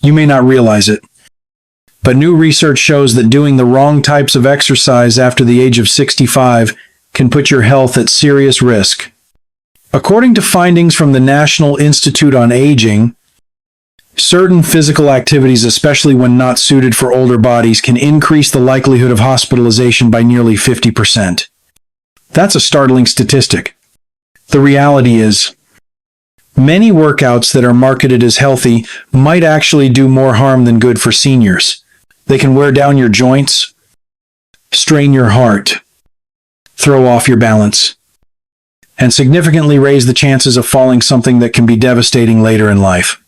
You may not realize it, but new research shows that doing the wrong types of exercise after the age of 65 can put your health at serious risk. According to findings from the National Institute on Aging, certain physical activities, especially when not suited for older bodies, can increase the likelihood of hospitalization by nearly 50%. That's a startling statistic. The reality is, many workouts that are marketed as healthy might actually do more harm than good for seniors. They can wear down your joints, strain your heart, throw off your balance, and significantly raise the chances of falling, something that can be devastating later in life.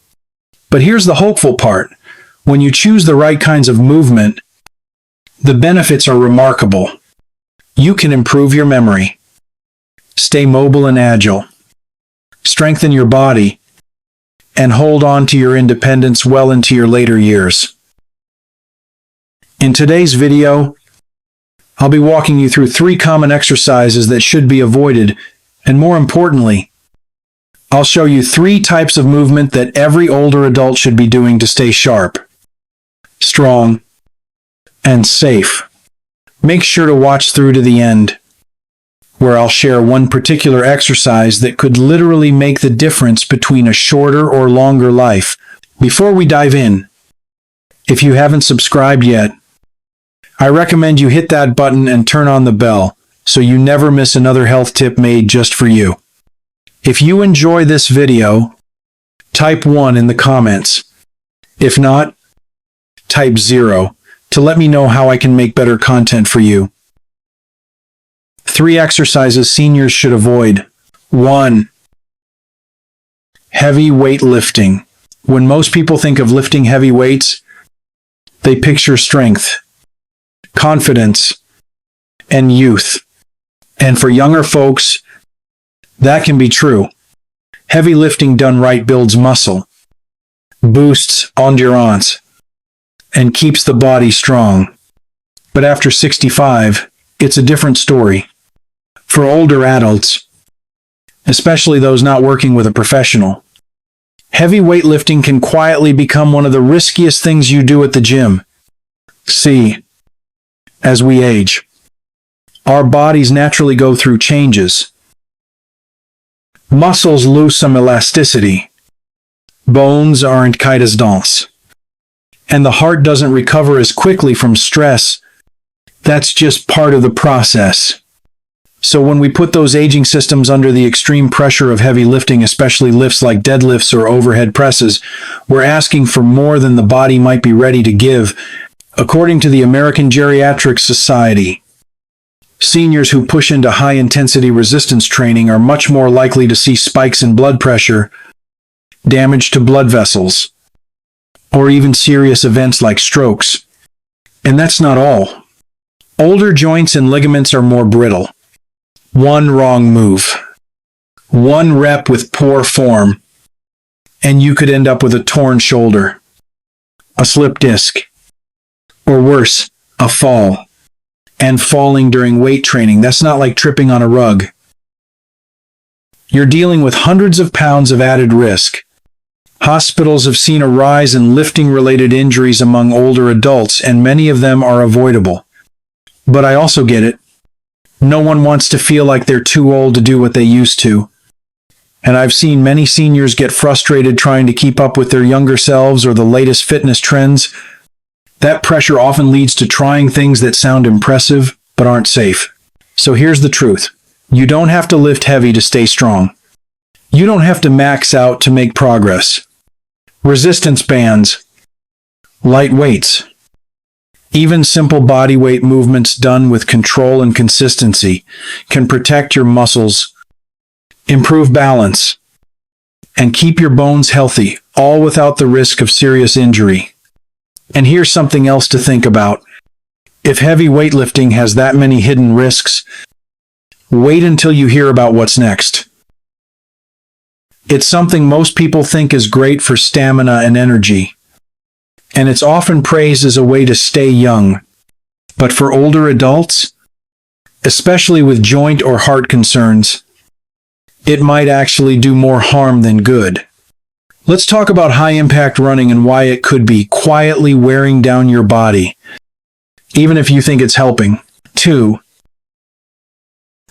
But here's the hopeful part. When you choose the right kinds of movement, the benefits are remarkable. You can improve your memory, stay mobile and agile, strengthen your body, and hold on to your independence well into your later years. In today's video, I'll be walking you through 3 common exercises that should be avoided, and more importantly, I'll show you 3 types of movement that every older adult should be doing to stay sharp, strong, and safe. Make sure to watch through to the end, where I'll share one particular exercise that could literally make the difference between a shorter or longer life. Before we dive in, if you haven't subscribed yet, I recommend you hit that button and turn on the bell so you never miss another health tip made just for you. If you enjoy this video, type 1 in the comments. If not, type 0 to let me know how I can make better content for you. 3 exercises seniors should avoid. 1. Heavy weight lifting. When most people think of lifting heavy weights, they picture strength, confidence, and youth. And for younger folks, that can be true. Heavy lifting done right builds muscle, boosts endurance, and keeps the body strong. But after 65, it's a different story. For older adults, especially those not working with a professional, heavy weightlifting can quietly become one of the riskiest things you do at the gym. See, as we age, our bodies naturally go through changes. Muscles lose some elasticity, bones aren't quite as dense, and the heart doesn't recover as quickly from stress. That's just part of the process. So when we put those aging systems under the extreme pressure of heavy lifting, especially lifts like deadlifts or overhead presses, we're asking for more than the body might be ready to give. According to the American Geriatric Society, seniors who push into high-intensity resistance training are much more likely to see spikes in blood pressure, damage to blood vessels, or even serious events like strokes. And that's not all. Older joints and ligaments are more brittle. One wrong move, one rep with poor form, and you could end up with a torn shoulder, a slipped disc, or worse, a fall. And falling during weight training, that's not like tripping on a rug. You're dealing with hundreds of pounds of added risk. Hospitals have seen a rise in lifting-related injuries among older adults, and many of them are avoidable. But I also get it. No one wants to feel like they're too old to do what they used to. And I've seen many seniors get frustrated trying to keep up with their younger selves or the latest fitness trends. That pressure often leads to trying things that sound impressive but aren't safe. So here's the truth. You don't have to lift heavy to stay strong. You don't have to max out to make progress. Resistance bands, light weights, even simple body weight movements done with control and consistency can protect your muscles, improve balance, and keep your bones healthy, all without the risk of serious injury. And here's something else to think about. If heavy weightlifting has that many hidden risks, wait until you hear about what's next. It's something most people think is great for stamina and energy, and it's often praised as a way to stay young. But for older adults, especially with joint or heart concerns, it might actually do more harm than good. Let's talk about high-impact running and why it could be quietly wearing down your body, even if you think it's helping. 2.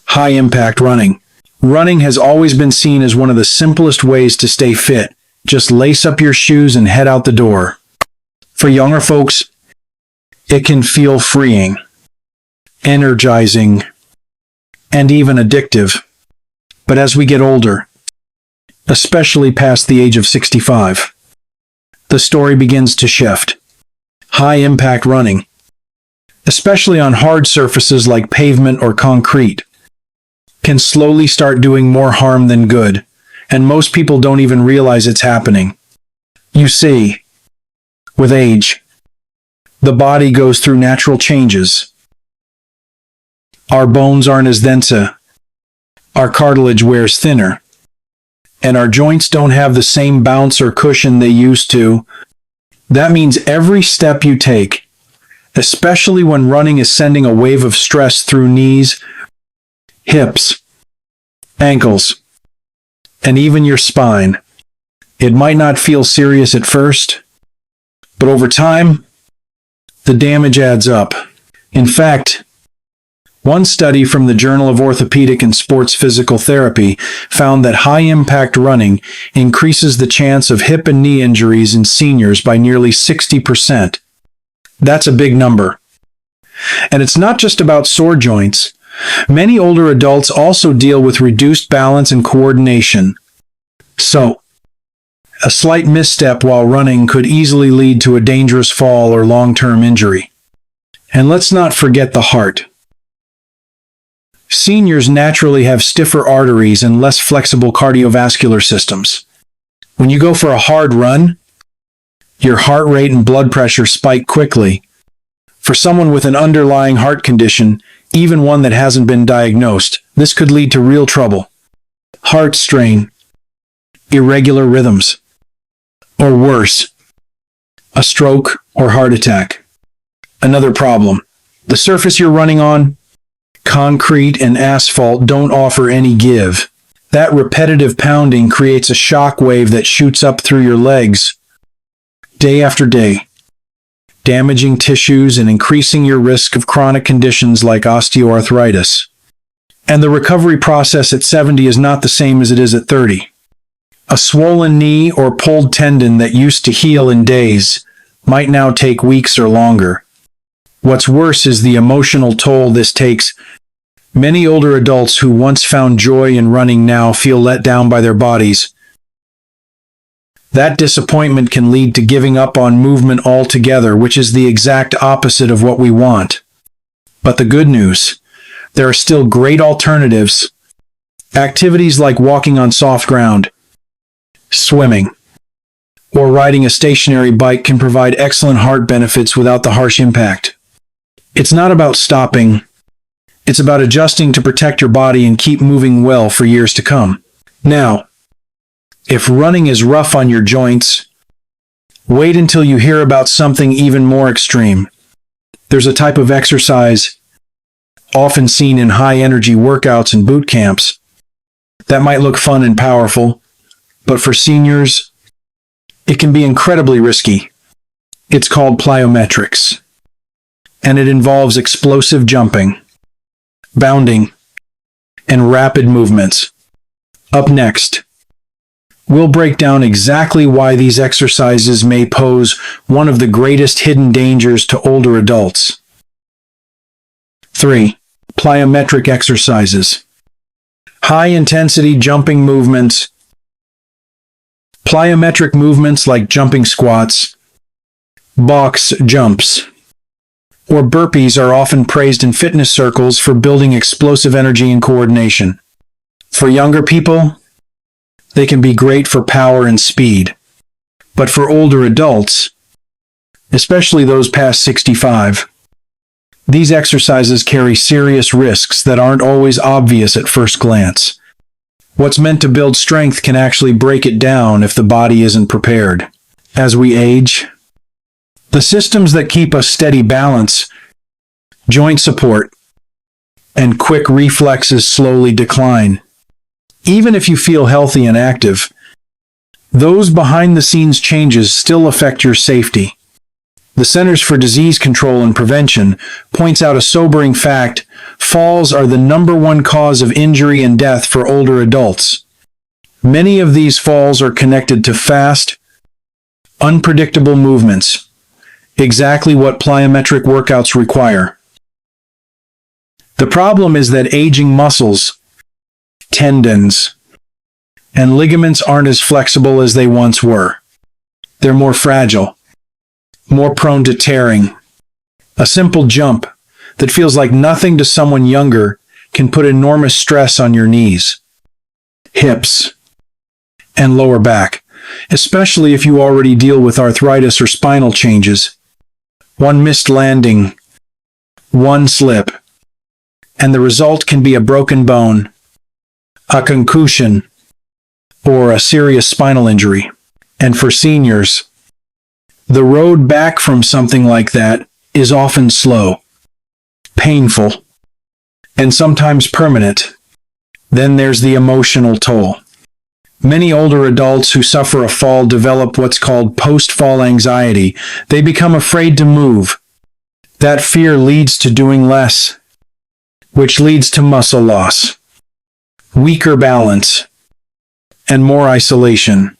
High-impact running. Running has always been seen as one of the simplest ways to stay fit. Just lace up your shoes and head out the door. For younger folks, it can feel freeing, energizing, and even addictive. But as we get older, especially past the age of 65, the story begins to shift. High-impact running, especially on hard surfaces like pavement or concrete, can slowly start doing more harm than good, and most people don't even realize it's happening. You see, with age, the body goes through natural changes. Our bones aren't as dense, our cartilage wears thinner, and our joints don't have the same bounce or cushion they used to. That means every step you take, especially when running, is sending a wave of stress through knees, hips, ankles, and even your spine. It might not feel serious at first, but over time, the damage adds up. In fact, one study from the Journal of Orthopedic and Sports Physical Therapy found that high-impact running increases the chance of hip and knee injuries in seniors by nearly 60%. That's a big number. And it's not just about sore joints. Many older adults also deal with reduced balance and coordination. So, a slight misstep while running could easily lead to a dangerous fall or long-term injury. And let's not forget the heart. Seniors naturally have stiffer arteries and less flexible cardiovascular systems. When you go for a hard run, your heart rate and blood pressure spike quickly. For someone with an underlying heart condition, even one that hasn't been diagnosed, this could lead to real trouble. Heart strain, irregular rhythms, or worse, a stroke or heart attack. Another problem, the surface you're running on, concrete and asphalt, don't offer any give. That repetitive pounding creates a shock wave that shoots up through your legs day after day, damaging tissues and increasing your risk of chronic conditions like osteoarthritis. And the recovery process at 70 is not the same as it is at 30. A swollen knee or pulled tendon that used to heal in days might now take weeks or longer. What's worse is the emotional toll this takes. Many older adults who once found joy in running now feel let down by their bodies. That disappointment can lead to giving up on movement altogether, which is the exact opposite of what we want. But the good news, there are still great alternatives. Activities like walking on soft ground, swimming, or riding a stationary bike can provide excellent heart benefits without the harsh impact. It's not about stopping. It's about adjusting to protect your body and keep moving well for years to come. Now, if running is rough on your joints, wait until you hear about something even more extreme. There's a type of exercise, often seen in high-energy workouts and boot camps, that might look fun and powerful, but for seniors, it can be incredibly risky. It's called plyometrics, and it involves explosive jumping, bounding, and rapid movements. Up next, we'll break down exactly why these exercises may pose one of the greatest hidden dangers to older adults. 3. Plyometric exercises. High-intensity jumping movements. Plyometric movements like jumping squats, box jumps, or burpees are often praised in fitness circles for building explosive energy and coordination. For younger people, they can be great for power and speed. But for older adults, especially those past 65, these exercises carry serious risks that aren't always obvious at first glance. What's meant to build strength can actually break it down if the body isn't prepared. As we age, the systems that keep us steady, balance, joint support, and quick reflexes slowly decline. Even if you feel healthy and active, Those behind-the-scenes changes still affect your safety. The Centers for Disease Control and Prevention points out a sobering fact: falls are the #1 cause of injury and death for older adults. Many of these falls are connected to fast, unpredictable movements, exactly what plyometric workouts require. The problem is that aging muscles, tendons, and ligaments aren't as flexible as they once were. They're more fragile, more prone to tearing. A simple jump that feels like nothing to someone younger can put enormous stress on your knees, hips, and lower back, especially if you already deal with arthritis or spinal changes. One missed landing, one slip, and the result can be a broken bone, a concussion, or a serious spinal injury. And for seniors, the road back from something like that is often slow, painful, and sometimes permanent. Then there's the emotional toll. Many older adults who suffer a fall develop what's called post-fall anxiety. They become afraid to move. That fear leads to doing less, which leads to muscle loss, weaker balance, and more isolation.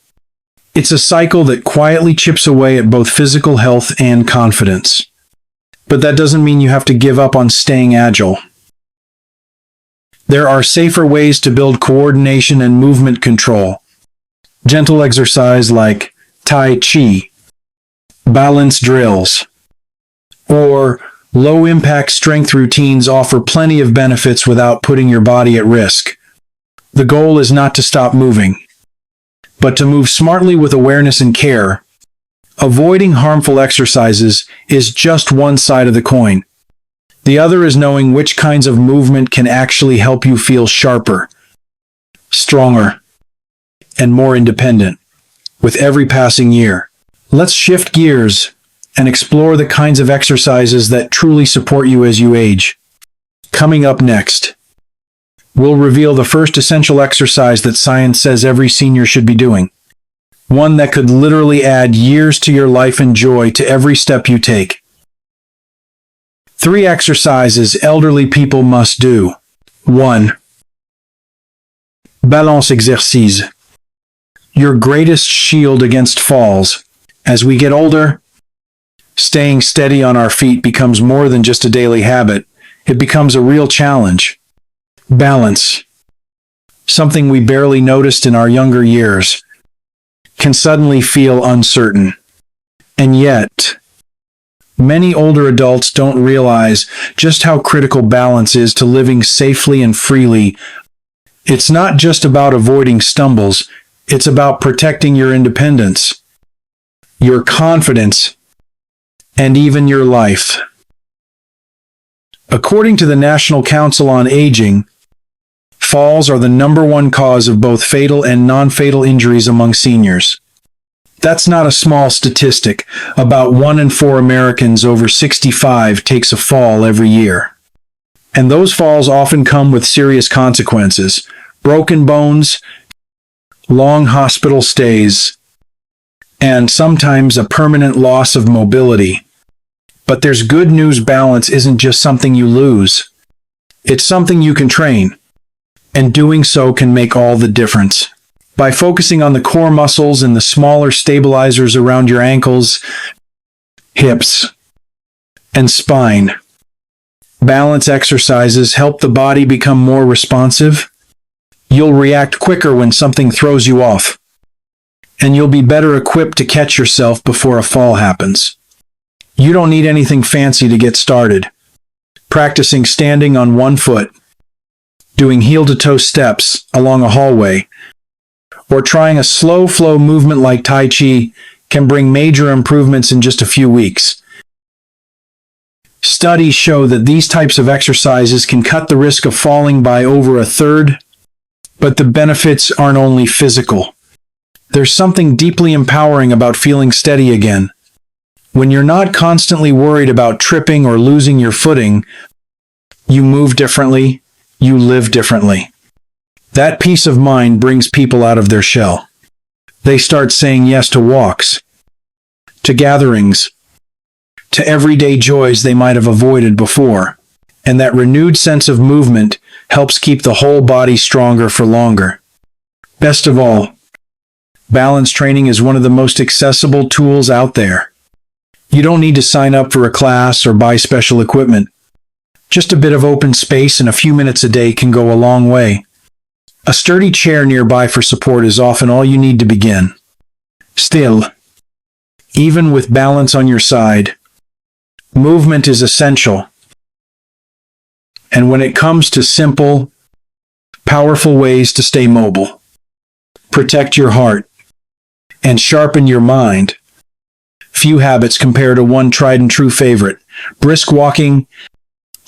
It's a cycle that quietly chips away at both physical health and confidence. But that doesn't mean you have to give up on staying agile. There are safer ways to build coordination and movement control. Gentle exercise like Tai Chi, balance drills, or low-impact strength routines offer plenty of benefits without putting your body at risk. The goal is not to stop moving, but to move smartly with awareness and care. Avoiding harmful exercises is just one side of the coin. The other is knowing which kinds of movement can actually help you feel sharper, stronger, and more independent. With every passing year, let's shift gears and explore the kinds of exercises that truly support you as you age. Coming up next, we'll reveal the first essential exercise that science says every senior should be doing. One that could literally add years to your life and joy to every step you take. 3 exercises elderly people must do. 1. Balance exercice. Your greatest shield against falls. As we get older, staying steady on our feet becomes more than just a daily habit. It becomes a real challenge. Balance, something we barely noticed in our younger years, can suddenly feel uncertain. And yet, many older adults don't realize just how critical balance is to living safely and freely. It's not just about avoiding stumbles, it's about protecting your independence, your confidence, and even your life. According to the National Council on Aging, falls are the #1 cause of both fatal and non-fatal injuries among seniors. That's not a small statistic. About 1 in 4 Americans over 65 takes a fall every year. And those falls often come with serious consequences: broken bones, long hospital stays, and sometimes a permanent loss of mobility. But there's good news: balance isn't just something you lose. It's something you can train. And doing so can make all the difference. By focusing on the core muscles and the smaller stabilizers around your ankles, hips, and spine, balance exercises help the body become more responsive. You'll react quicker when something throws you off, and you'll be better equipped to catch yourself before a fall happens. You don't need anything fancy to get started. Practicing standing on one foot, doing heel-to-toe steps along a hallway, or trying a slow flow movement like Tai Chi can bring major improvements in just a few weeks. Studies show that these types of exercises can cut the risk of falling by over 1/3, but the benefits aren't only physical. There's something deeply empowering about feeling steady again. When you're not constantly worried about tripping or losing your footing, you move differently, you live differently. That peace of mind brings people out of their shell. They start saying yes to walks, to gatherings, to everyday joys they might have avoided before. And that renewed sense of movement helps keep the whole body stronger for longer. Best of all, balance training is one of the most accessible tools out there. You don't need to sign up for a class or buy special equipment. Just a bit of open space and a few minutes a day can go a long way. A sturdy chair nearby for support is often all you need to begin. Still, even with balance on your side, movement is essential. And when it comes to simple, powerful ways to stay mobile, protect your heart, and sharpen your mind, few habits compare to one tried and true favorite, brisk walking.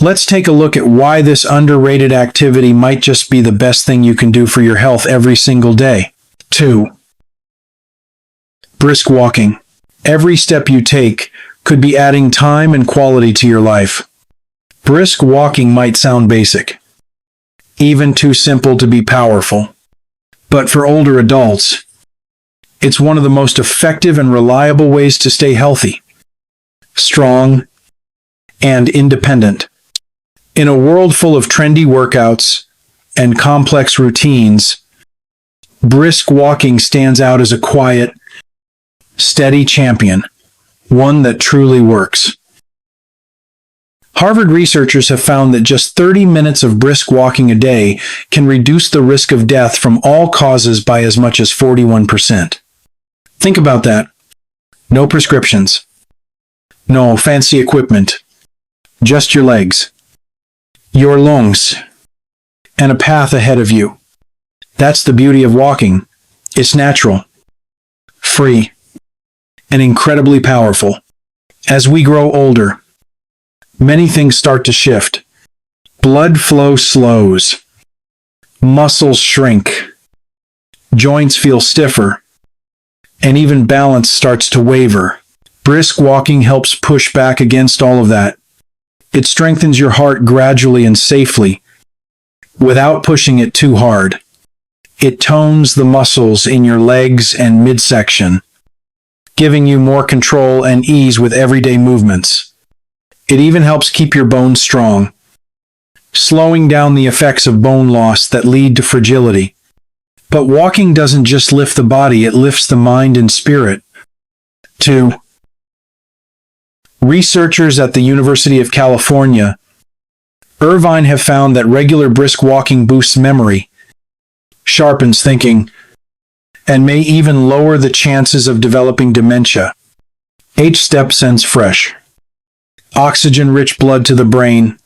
Let's take a look at why this underrated activity might just be the best thing you can do for your health every single day. 2. Brisk walking. Every step you take could be adding time and quality to your life. Brisk walking might sound basic, even too simple to be powerful. But for older adults, it's one of the most effective and reliable ways to stay healthy, strong, and independent. In a world full of trendy workouts and complex routines, brisk walking stands out as a quiet, steady champion, one that truly works. Harvard researchers have found that just 30 minutes of brisk walking a day can reduce the risk of death from all causes by as much as 41%. Think about that. No prescriptions. No fancy equipment. Just your legs, your lungs, and a path ahead of you. That's the beauty of walking. It's natural, free, and incredibly powerful. As we grow older, many things start to shift. Blood flow slows, muscles shrink, joints feel stiffer, and even balance starts to waver. Brisk walking helps push back against all of that. It strengthens your heart gradually and safely, without pushing it too hard. It tones the muscles in your legs and midsection, giving you more control and ease with everyday movements. It even helps keep your bones strong, slowing down the effects of bone loss that lead to fragility. But walking doesn't just lift the body, it lifts the mind and spirit. 2. Researchers at the University of California, Irvine have found that regular brisk walking boosts memory, sharpens thinking, and may even lower the chances of developing dementia. Each step sends fresh, oxygen-rich blood to the brain,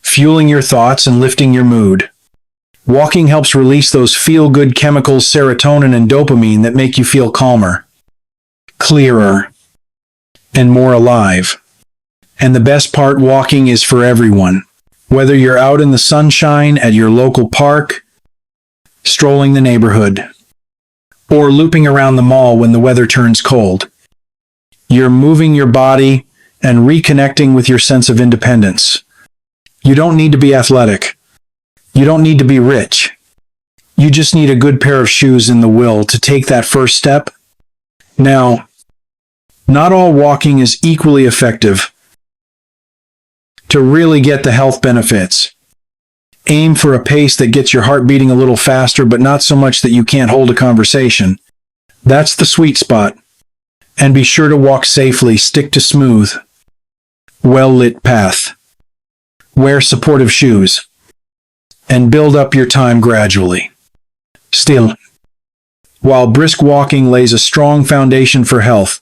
fueling your thoughts and lifting your mood. Walking helps release those feel-good chemicals serotonin and dopamine that make you feel calmer, clearer, and more alive. And the best part, walking is for everyone. Whether you're out in the sunshine at your local park, strolling the neighborhood, or looping around the mall when the weather turns cold, you're moving your body and reconnecting with your sense of independence. You don't need to be athletic. You don't need to be rich. You just need a good pair of shoes and the will to take that first step. Now, not all walking is equally effective. To really get the health benefits, aim for a pace that gets your heart beating a little faster, but not so much that you can't hold a conversation. That's the sweet spot. And be sure to walk safely, stick to smooth, well-lit path. Wear supportive shoes, and build up your time gradually. Still, while brisk walking lays a strong foundation for health,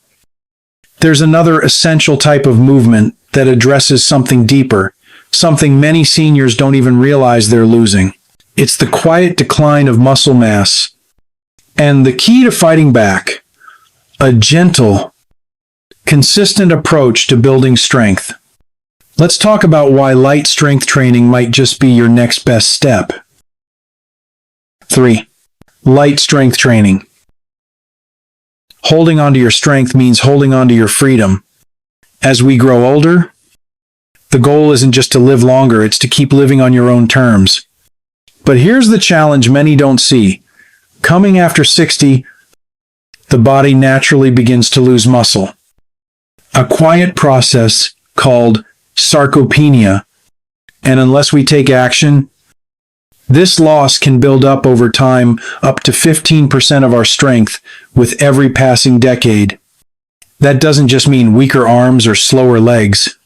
there's another essential type of movement that addresses something deeper, something many seniors don't even realize they're losing. It's the quiet decline of muscle mass. And the key to fighting back, a gentle, consistent approach to building strength. Let's talk about why light strength training might just be your next best step. 3. Light strength training. Holding on to your strength means holding on to your freedom. As we grow older, the goal isn't just to live longer, it's to keep living on your own terms. But here's the challenge many don't see. Coming after 60, the body naturally begins to lose muscle. A quiet process called sarcopenia, and unless we take action, this loss can build up over time, up to 15% of our strength with every passing decade. That doesn't just mean weaker arms or slower legs.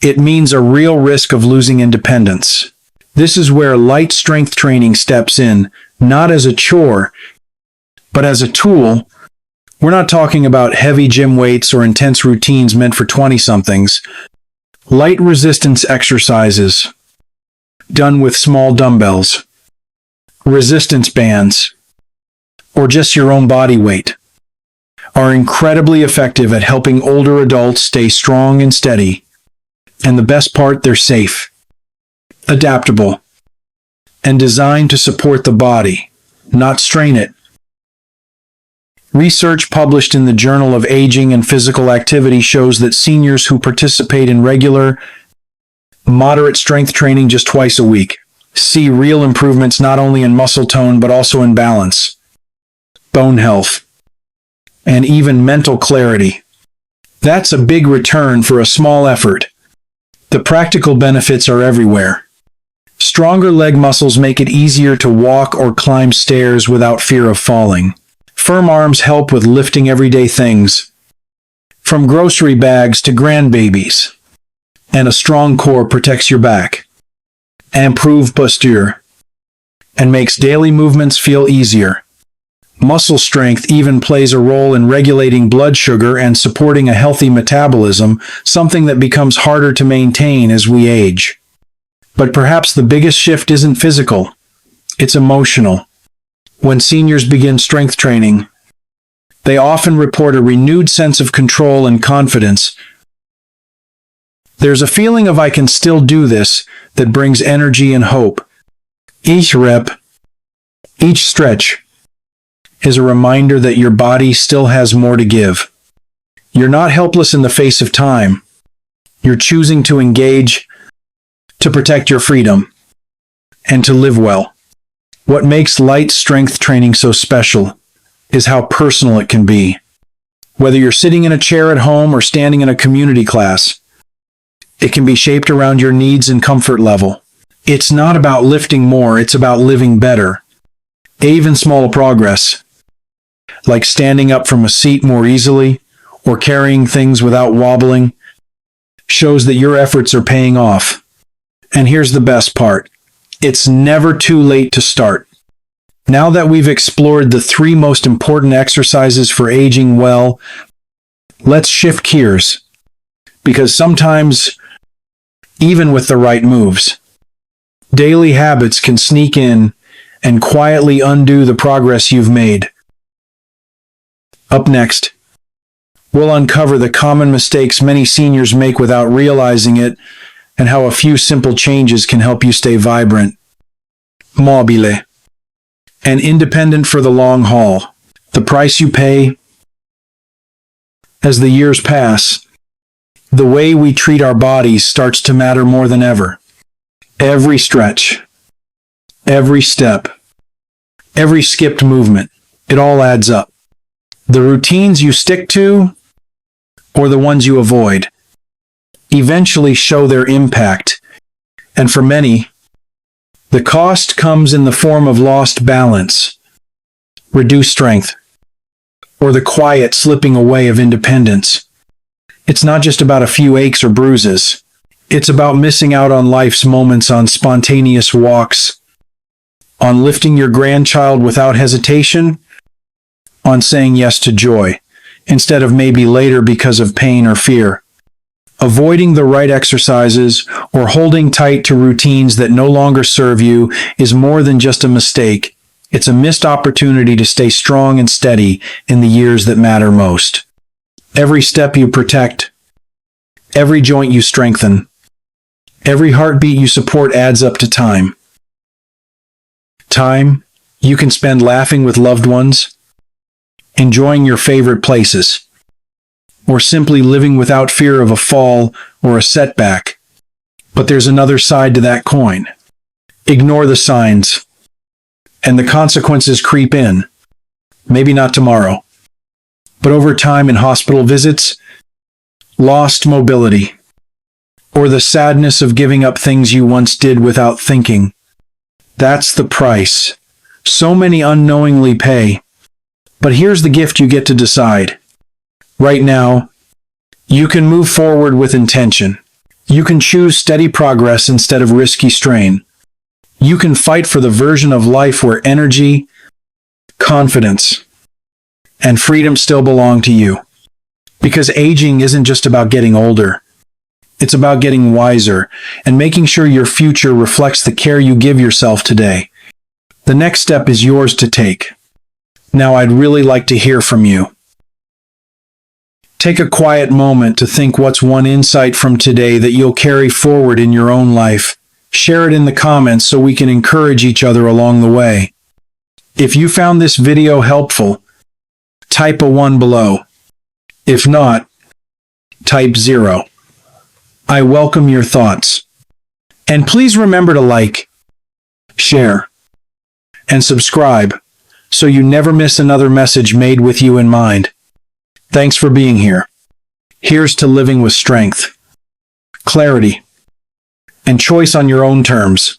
It means a real risk of losing independence. This is where light strength training steps in, not as a chore, but as a tool. We're not talking about heavy gym weights or intense routines meant for 20-somethings. Light resistance exercises, done with small dumbbells, resistance bands, or just your own body weight, are incredibly effective at helping older adults stay strong and steady. And the best part, they're safe, adaptable, and designed to support the body, not strain it. Research published in the Journal of Aging and Physical Activity shows that seniors who participate in regular, moderate strength training just twice a week see real improvements not only in muscle tone but also in balance, bone health, and even mental clarity. That's a big return for a small effort. The practical benefits are everywhere. Stronger leg muscles make it easier to walk or climb stairs without fear of falling. Firm arms help with lifting everyday things, from grocery bags to grandbabies. And a strong core protects your back, improves posture, and makes daily movements feel easier. Muscle strength even plays a role in regulating blood sugar and supporting a healthy metabolism, something that becomes harder to maintain as we age. But perhaps the biggest shift isn't physical, it's emotional. When seniors begin strength training, they often report a renewed sense of control and confidence. There's a feeling of "I can still do this" that brings energy and hope. Each rep, each stretch, is a reminder that your body still has more to give. You're not helpless in the face of time. You're choosing to engage, to protect your freedom, and to live well. What makes light strength training so special is how personal it can be. Whether you're sitting in a chair at home or standing in a community class, it can be shaped around your needs and comfort level. It's not about lifting more, it's about living better. Even small progress, like standing up from a seat more easily or carrying things without wobbling, shows that your efforts are paying off. And here's the best part. It's never too late to start. Now that we've explored the 3 most important exercises for aging well, let's shift gears. Because sometimes, even with the right moves, daily habits can sneak in and quietly undo the progress you've made. Up next, we'll uncover the common mistakes many seniors make without realizing it, and how a few simple changes can help you stay vibrant, mobile, and independent for the long haul. The price you pay as the years pass, the way we treat our bodies starts to matter more than ever. Every stretch, every step, every skipped movement, it all adds up. The routines you stick to, or the ones you avoid, eventually show their impact, and for many, the cost comes in the form of lost balance, reduced strength, or the quiet slipping away of independence. It's not just about a few aches or bruises. It's about missing out on life's moments, on spontaneous walks, on lifting your grandchild without hesitation, on saying yes to joy, instead of maybe later because of pain or fear. Avoiding the right exercises or holding tight to routines that no longer serve you is more than just a mistake. It's a missed opportunity to stay strong and steady in the years that matter most. Every step you protect, every joint you strengthen, every heartbeat you support adds up to time. Time you can spend laughing with loved ones, enjoying your favorite places, or simply living without fear of a fall or a setback. But there's another side to that coin. Ignore the signs, and the consequences creep in. Maybe not tomorrow, but over time in hospital visits, lost mobility, or the sadness of giving up things you once did without thinking. That's the price so many unknowingly pay. But here's the gift you get to decide. Right now, you can move forward with intention. You can choose steady progress instead of risky strain. You can fight for the version of life where energy, confidence, and freedom still belong to you. Because aging isn't just about getting older. It's about getting wiser and making sure your future reflects the care you give yourself today. The next step is yours to take. Now I'd really like to hear from you. Take a quiet moment to think what's one insight from today that you'll carry forward in your own life. Share it in the comments so we can encourage each other along the way. If you found this video helpful, type a 1 below. If not, type 0. I welcome your thoughts. And please remember to like, share, and subscribe so you never miss another message made with you in mind. Thanks for being here. Here's to living with strength, clarity, and choice on your own terms.